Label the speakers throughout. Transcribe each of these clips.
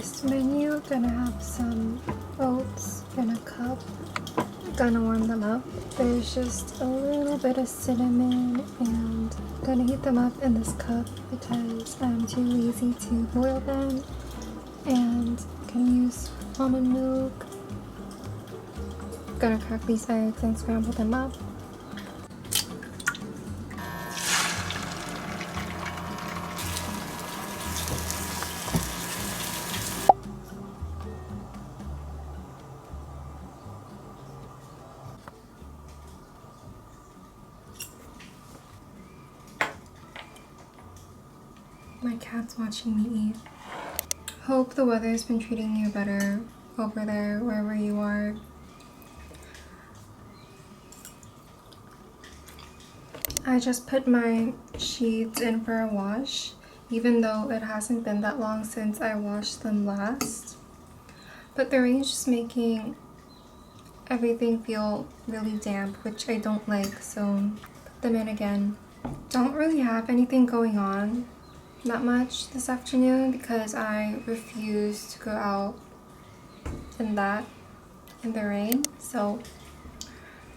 Speaker 1: this menu. Gonna have some oats in a cup. Gonna warm them up. There's just a little bit of cinnamon and gonna heat them up in this cup because I'm too lazy to boil them. And gonna use almond milk. Gonna crack these eggs and scramble them up. My cat's watching me eat. Hope the weather's been treating you better over there, wherever you are. I just put my sheets in for a wash, even though it hasn't been that long since I washed them last. But the rain's just making everything feel really damp, which I don't like, so put them in again. Don't really have anything going on that much this afternoon because I refuse to go out in the rain. So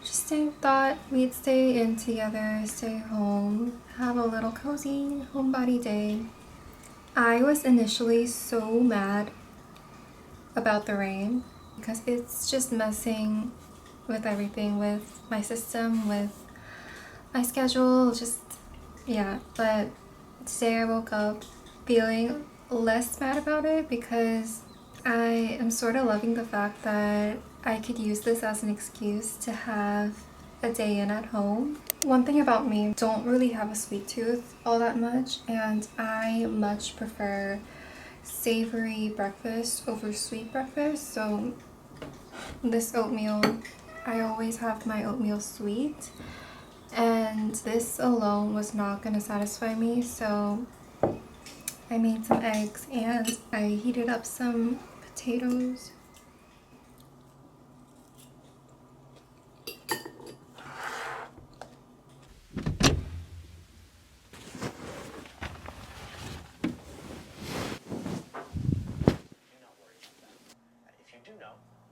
Speaker 1: just thought we'd stay in together, stay home, have a little cozy homebody day. I was initially so mad about the rain because it's just messing with everything, with my system, with my schedule, yeah. But today I woke up feeling less mad about it because I am sort of loving the fact that I could use this as an excuse to have a day in at home. One thing about me, don't really have a sweet tooth all that much, and I much prefer savory breakfast over sweet breakfast. So this oatmeal, I always have my oatmeal sweet, and this alone was not going to satisfy me, so I made some eggs and I heated up some potatoes.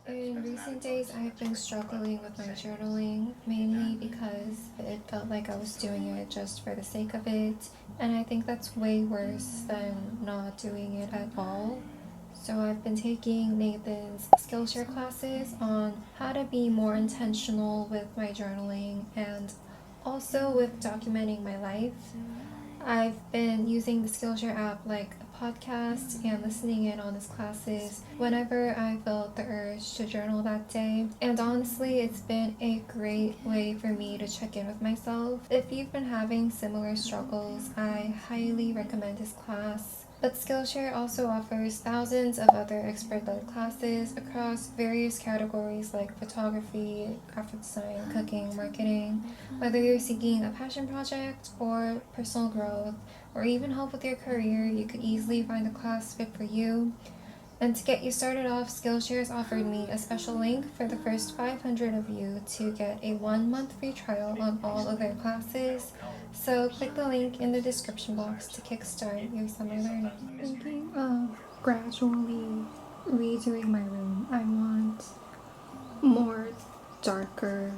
Speaker 1: In recent days, I've been struggling with my journaling, mainly because it felt like I was doing it just for the sake of it, and I think that's way worse than not doing it at all. So I've been taking Nathan's Skillshare classes on how to be more intentional with my journaling and also with documenting my life. I've been using the Skillshare app like a podcast and listening in on his classes whenever I felt the urge to journal that day. And honestly, it's been a great way for me to check in with myself. If you've been having similar struggles, I highly recommend his class. But Skillshare also offers thousands of other expert-led classes across various categories like photography, graphic design, cooking, marketing. Whether you're seeking a passion project or personal growth, or even help with your career, you could easily find a class fit for you. And to get you started off, Skillshare has offered me a special link for the first 500 of you to get a 1-month free trial on all of their classes. So click the link in the description box to kickstart your summer learning. Thinking of gradually redoing my room. I want more darker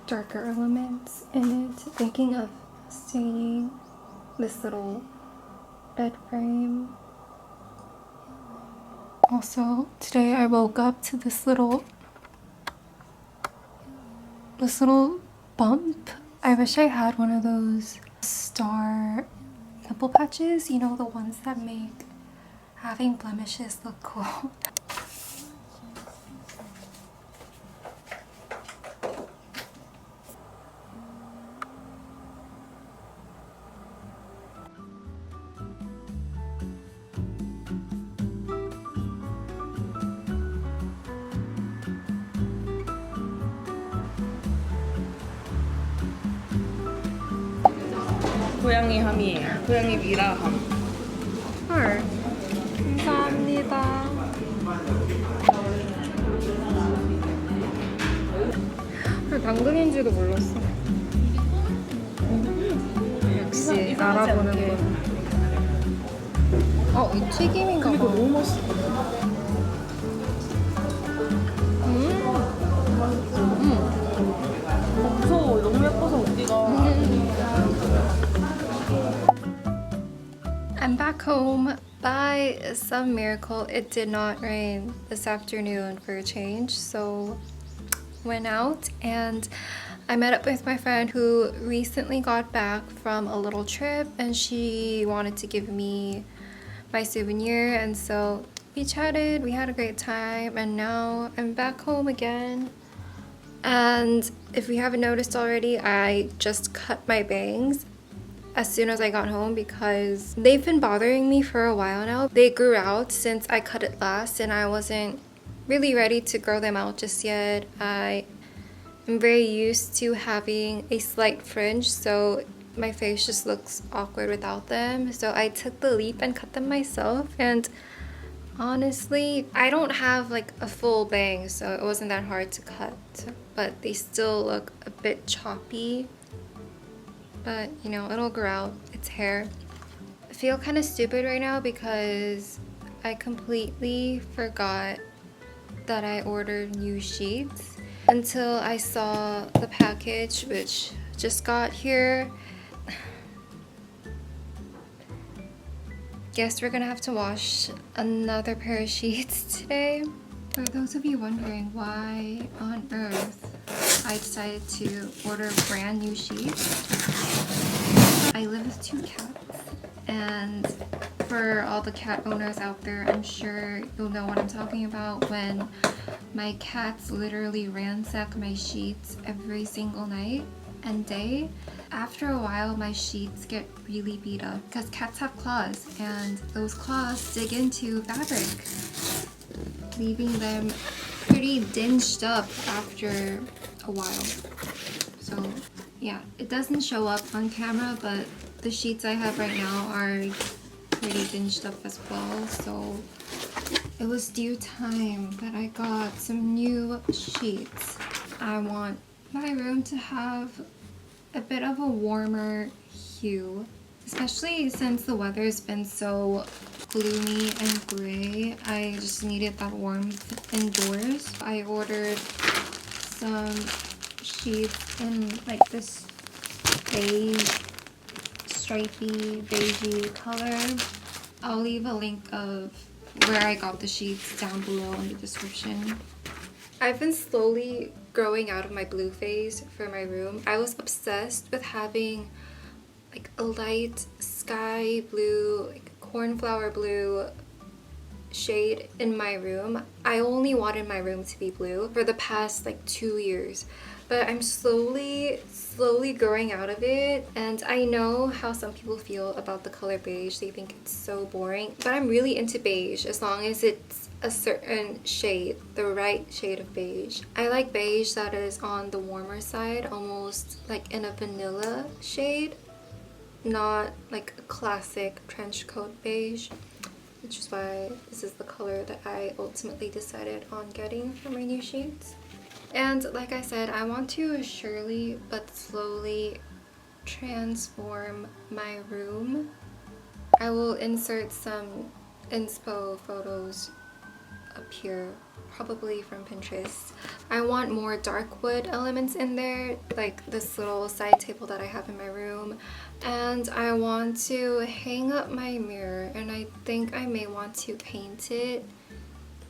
Speaker 1: elements in it. Thinking of staining this little bed frame. Also, today I woke up to this little bump. I wish I had one of those star pimple patches, you know, the ones that make having blemishes look cool.
Speaker 2: 고양이 함이에요. 고양이 미라 함.
Speaker 1: 헐. 감사합니다. 당근인지도 몰랐어. 역시 알아보는 거. 이 튀김인가
Speaker 2: 이거
Speaker 1: 봐.
Speaker 2: 너무 맛있어. 무서워. 너무 예뻐서 우리가.
Speaker 1: I'm back home. By some miracle, it did not rain this afternoon for a change, so went out and I met up with my friend who recently got back from a little trip, and she wanted to give me my souvenir, and so we chatted, we had a great time, and now I'm back home again. And if we haven't noticed already, I just cut my bangs as soon as I got home because they've been bothering me for a while now. They grew out since I cut it last, and I wasn't really ready to grow them out just yet. I'm very used to having a slight fringe, so my face just looks awkward without them. So I took the leap and cut them myself, and honestly, I don't have like a full bang, so it wasn't that hard to cut, but they still look a bit choppy. But you know, it'll grow out. It's hair. I feel kind of stupid right now because I completely forgot that I ordered new sheets until I saw the package, which just got here. Guess we're gonna have to wash another pair of sheets today. For those of you wondering why on earth I decided to order brand new sheets, I live with 2 cats, and for all the cat owners out there, I'm sure you'll know what I'm talking about when my cats literally ransack my sheets every single night and day. After a while, my sheets get really beat up because cats have claws, and those claws dig into fabric, leaving them pretty dinged up after a while. So yeah, it doesn't show up on camera, but the sheets I have right now are pretty dinged up as well. So it was due time that I got some new sheets. I want my room to have a bit of a warmer hue, especially since the weather's been so gloomy and gray. I just needed that warmth indoors. I ordered some sheets in like this beige, stripy, beigey color. I'll leave a link of where I got the sheets down below in the description. I've been slowly growing out of my blue phase for my room. I was obsessed with having like a light sky blue, like cornflower blue shade in my room. I only wanted my room to be blue for the past like 2 years, but I'm slowly growing out of it. And I know how some people feel about the color beige. They think it's so boring, but I'm really into beige as long as it's a certain shade, the right shade of beige. I like beige that is on the warmer side, almost like in a vanilla shade, not like a classic trench coat beige, which is why this is the color that I ultimately decided on getting for my new sheets. And like I said, I want to surely but slowly transform my room. I will insert some inspo photos up here, probably from Pinterest. I want more dark wood elements in there, like this little side table that I have in my room. And I want to hang up my mirror, and I think I may want to paint it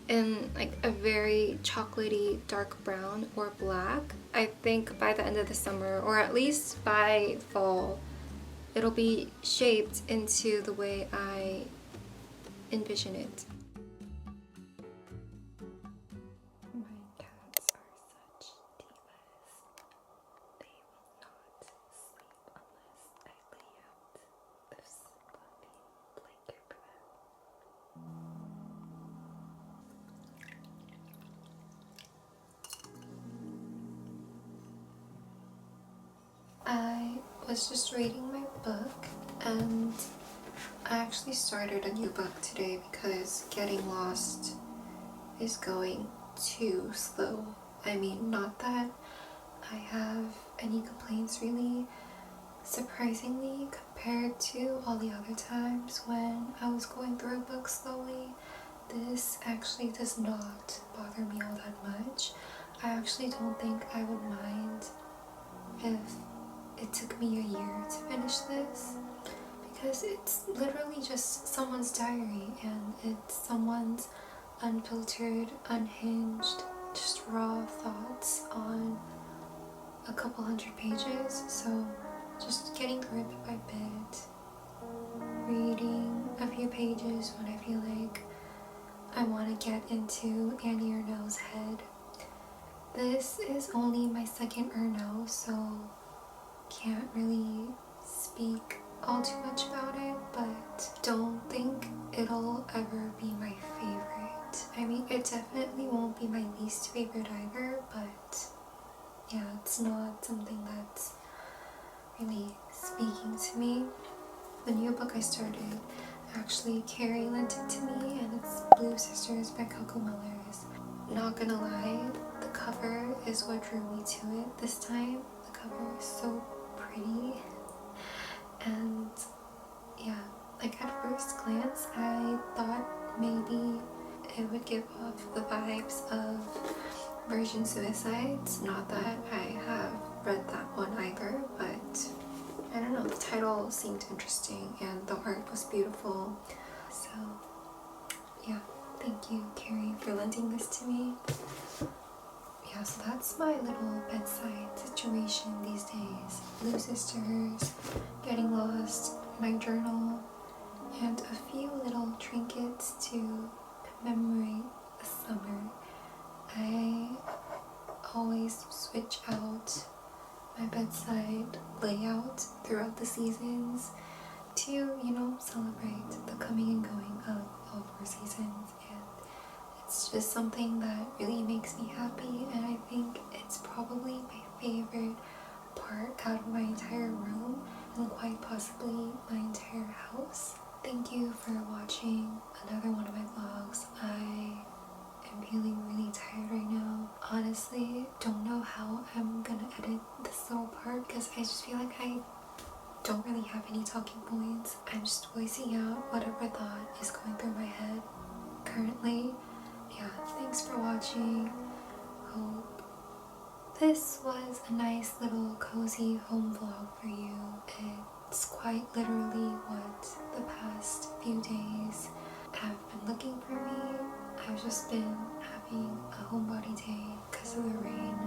Speaker 1: in like a very chocolatey dark brown or black. I think by the end of the summer, or at least by fall, it'll be shaped into the way I envision it. My cats are such divas. They will not sleep unless I lay out this fluffy blanket for them. I was just reading my book, and I actually started a new book today because getting lost is going too slow. I mean, not that I have any complaints really, Surprisingly, compared to all the other times when I was going through a book slowly, this actually does not bother me all that much. I actually don't think I would mind if it took me a year to finish this, because it's literally just someone's diary and it's someone's unfiltered, unhinged, just raw thoughts on a couple hundred pages. So just getting through it bit by bit, reading a few pages when I feel like I want to get into Annie Ernaux's head. This is only my second Ernaux, so can't really speak all too much about it, but don't think it'll ever be my favorite. I mean, it definitely won't be my least favorite either, but yeah, it's not something that's really speaking to me. The new book I started, actually Carrie lent it to me, and it's Blue Sisters by Coco Mellers. Not gonna lie, the cover is what drew me to it this time. The cover is so pretty, and yeah, like at first glance I thought maybe it would give off the vibes of Virgin Suicides. Not that I have read that one either, but I don't know, the title seemed interesting and the art was beautiful. So yeah, thank you, Carrie, for lending this to me. Yeah, so that's my little bedside situation these days. Blue Sisters, getting lost, my journal, and a few little trinkets to commemorate the summer. I always switch out my bedside layout throughout the seasons to, you know, celebrate the coming and going of all four seasons, and it's just something that really makes me happy, and I think it's probably my favorite part out of my entire room and quite possibly my entire house. Thank you for watching another one of my vlogs. I am feeling really tired right now. Honestly, don't know how I'm gonna edit this little part because I just feel like I don't really have any talking points. I'm just voicing out whatever thought is going through my head currently. Yeah, thanks for watching. Hope this was a nice little cozy home vlog for you. It's quite literally what the past few days have been looking for me. I've just been having a homebody day because of the rain.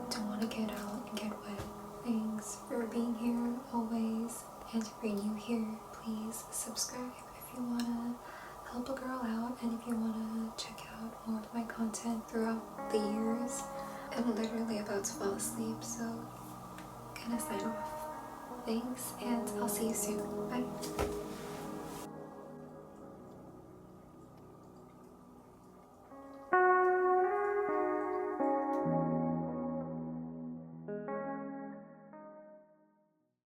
Speaker 1: Don't want to get out and get wet. Thanks for being here always, and if you're new here, please subscribe if you want to help a girl out and if you want to check out more of my content throughout the years. I'm literally about to fall asleep, so I'm gonna sign off. Thanks, and I'll see you soon. Bye.